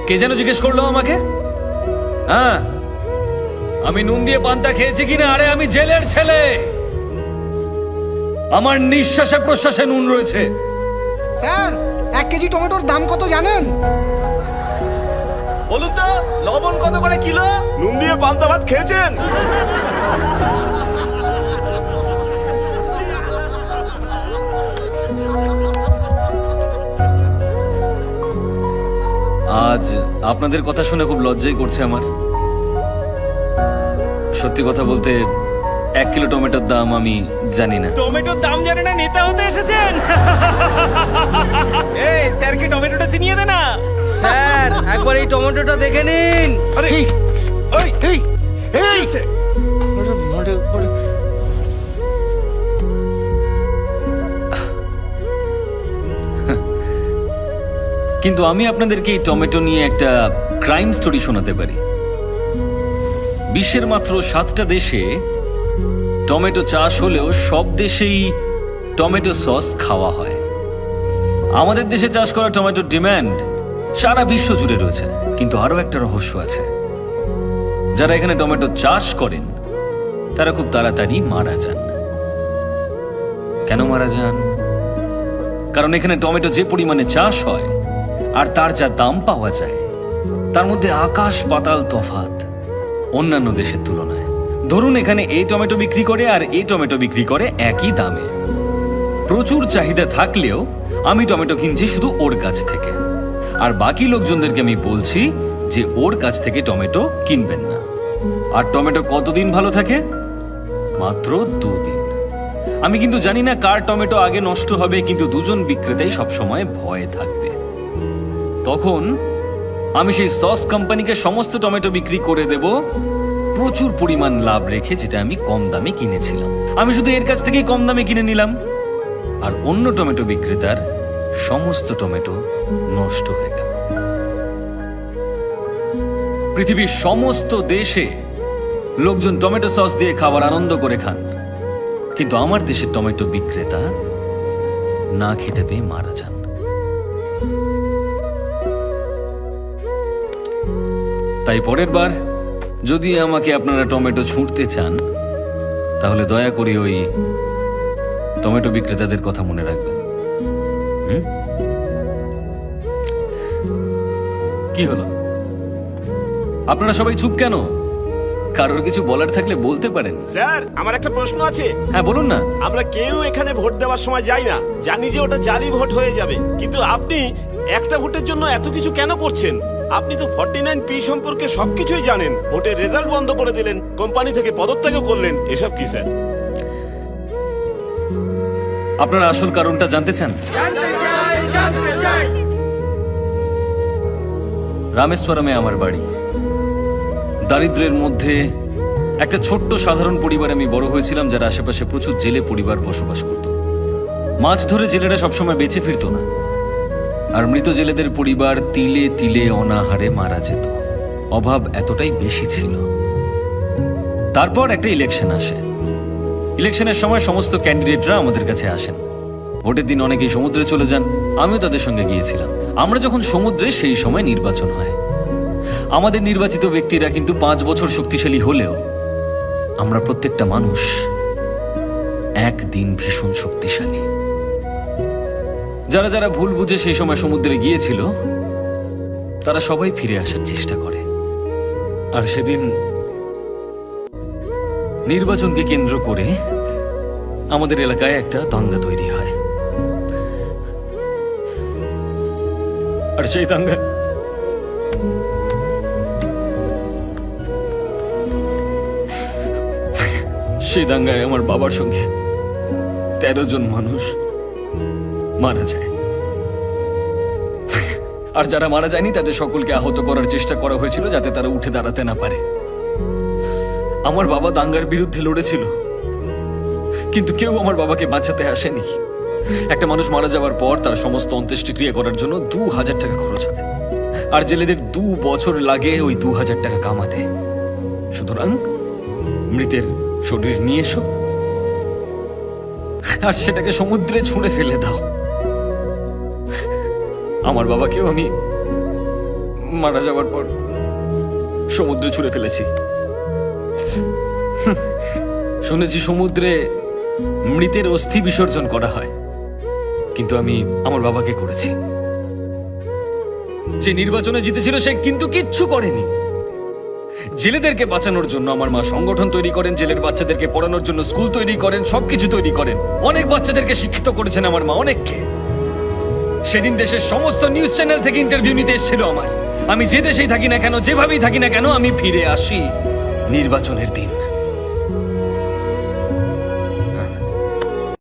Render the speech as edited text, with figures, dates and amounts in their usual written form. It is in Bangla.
কে যেন জিজ্ঞেস করলো আমাকে? হ্যাঁ, আমি নুন দিয়ে পান্তা খেয়েছি কিনা? আরে আমি জেলের ছেলে, আমার নিঃশ্বাসে প্রশ্বাসে নুন রয়েছে। স্যার, 1 কেজি টমেটোর দাম কত জানেন? বলুন তো, লবণ কত করে কিলো? নুন দিয়ে পান্তা ভাত খেয়েছেন? আজ আপনাদের কথা শুনে খুব লজ্জাই করছে আমার। সত্যি কথা বলতে 1 কিলো টমেটোর দাম আমি জানি না। টমেটোর দাম জানে না, নেতা হতে এসেছেন? এই স্যারকে টমেটোটা চিনিয়ে দে না। স্যার, একবার এই টমেটোটা দেখে নিন। আরে এই, ওই এই, এই হচ্ছে। কিন্তু আমি আপনাদেরকে এই টমেটো নিয়ে একটা ক্রাইম স্টোরি শোনাতে পারি। বিশ্বের মাত্র 7টা দেশে টমেটো চাষ হলেও সব দেশেই টমেটো সস খাওয়া হয়। আমাদের দেশে চাষ করা টমেটোর ডিমান্ড সারা বিশ্ব জুড়ে রয়েছে। কিন্তু আরো একটা রহস্য আছে, যারা এখানে টমেটো চাষ করেন তারা খুব তাড়াতাড়ি মারা যান। কেন মারা যান? কারণ এখানে টমেটো যে পরিমাণে চাষ হয় আর তার যা দাম পাওয়া যায়, তার মধ্যে আকাশ পাতাল তফাৎ অন্যান্য দেশের তুলনায়। ধরুন এখানে এই টমেটো বিক্রি করে আর এই টমেটো বিক্রি করে একই দামে। প্রচুর চাহিদা থাকলেও আমি টমেটো কিনছি শুধু ওর কাছ থেকে, আর বাকি লোকজনদেরকে আমি বলছি যে ওর কাছ থেকে টমেটো কিনবেন না। আর টমেটো কতদিন ভালো থাকে? মাত্র 2 দিন। আমি কিন্তু জানি না কার টমেটো আগে নষ্ট হবে, কিন্তু দুজন বিক্রেতাই সবসময় ভয়ে থাকবে। তখন আমি সেই সস কোম্পানিকে সমস্ত টমেটো বিক্রি করে দেব প্রচুর পরিমাণ লাভ রেখে, যেটা আমি কম দামে কিনেছিলাম। আমি শুধু এর কাছ থেকেই কম দামে কিনে নিলাম, আর অন্য টমেটো বিক্রেতার সমস্ত টমেটো নষ্ট হয়ে গেল। পৃথিবীর সমস্ত দেশে লোকজন টমেটো সস দিয়ে খাবার আনন্দ করে খান, কিন্তু আমার দেশের টমেটো বিক্রেতা না খেতে পেয়ে মারা যান। তাই পরের বার যদি আমাকে আপনারা টমেটো ছুঁড়তে চান, তাহলে দয়া করে ওই টমেটো বিক্রেতাদের কথা মনে রাখবেন। কি হলো? আপনারা সবাই চুপ কেন? কারোর কিছু বলার থাকলে বলতে পারেন। স্যার, আমার একটা প্রশ্ন আছে। হ্যাঁ, বলুন না। আমরা কেউ এখানে ভোট দেওয়ার সময় যাই না, জানি যে ওটা জালি ভোট হয়ে যাবে, কিন্তু আপনি একটা ভোটের জন্য এত কিছু কেন করছেন? আপনি তো 49P সম্পর্কে সবকিছুই জানেন। ভোটের রেজাল্ট বন্ধ করে দিলেন, কোম্পানি থেকে পদত্যাগও করলেন। এসব কি স্যার? আপনারা আসল কারণটা জানতে চান? রামেশ্বরমে আমার বাড়ি। দারিদ্র্যের মধ্যে একটা ছোট্ট সাধারণ পরিবারে আমি বড় হয়েছিলাম, যার আশেপাশে প্রচুর জেলে পরিবার বসবাস করত। মাছ ধরে জেলেরা সবসময় বেঁচে ফিরত না, আর মৃত জেলেদের পরিবার তিলে তিলে অনাহারে মারা যেত। অভাব এতটাই বেশি ছিল। তারপর একটা ইলেকশন আসে। ইলেকশনের সময় সমস্ত ক্যান্ডিডেটরা আমাদের কাছে আসেন। ভোটের দিন অনেকেই সমুদ্রে চলে যান, আমিও তাদের সঙ্গে গিয়েছিলাম। আমরা যখন সমুদ্রে, সেই সময় নির্বাচন হয়। আমাদের নির্বাচিত ব্যক্তিরা কিন্তু 5 বছর শক্তিশালী হলেও আমরা প্রত্যেকটা মানুষ একদিন ভীষণ শক্তিশালী। যারা যারা ভুল বুঝে সেই সময় সমুদ্রে গিয়েছিল, তারা সবাই ফিরে আসার চেষ্টা করে। আর সেদিন নির্বাচনকে কেন্দ্র করে আমাদের এলাকায় একটা দাঙ্গা তৈরি হয়। আর সেই দাঙ্গায় আমার বাবার সঙ্গে 13 জন মানুষ মারা যায়। আর যারা মারা যায়নি তাদের সকলকে আহত করার চেষ্টা করা হয়েছিল, যাতে তারা উঠে দাঁড়াতে না পারে। আমার বাবা দাঙ্গার বিরুদ্ধে লড়েছিল, কিন্তু কেউ আমার বাবাকে বাঁচাতে আসেনি। একটা মানুষ মারা যাওয়ার পর তার সমস্ত অন্ত্যেষ্টিক্রিয়া করার জন্য 2000 টাকা খরচ হয়, আর জেলেদের 2 বছর লাগে ওই 2000 টাকা কামাতে। সুতরাং মৃতের শরীর নিয়ে এসো আর সেটাকে সমুদ্রে ছুঁড়ে ফেলে দাও। আমার বাবাকেও আমি মারা যাওয়ার পর সমুদ্রে ছুঁড়ে ফেলেছি। শুনেছি সমুদ্রে মৃতের অস্থি বিসর্জন করা হয়, কিন্তু আমি আমার বাবাকে করেছি। যে নির্বাচনে জিতেছিল সে কিন্তু কিচ্ছু করেনি। জেলেদেরকে বাঁচানোর জন্য আমার মা সংগঠন তৈরি করেন, জেলের বাচ্চাদেরকে পড়ানোর জন্য স্কুল তৈরি করেন, সবকিছু তৈরি করেন। অনেক বাচ্চাদেরকে শিক্ষিত করেছেন আমার মা, অনেককে। সেদিন দেশের সমস্ত নিউজ চ্যানেল থেকে ইন্টারভিউ নিতে এসেছিল আমার। আমি যে দেশেই থাকি না কেন, যেভাবেই থাকি না কেন, আমি ফিরে আসি নির্বাচনের দিন।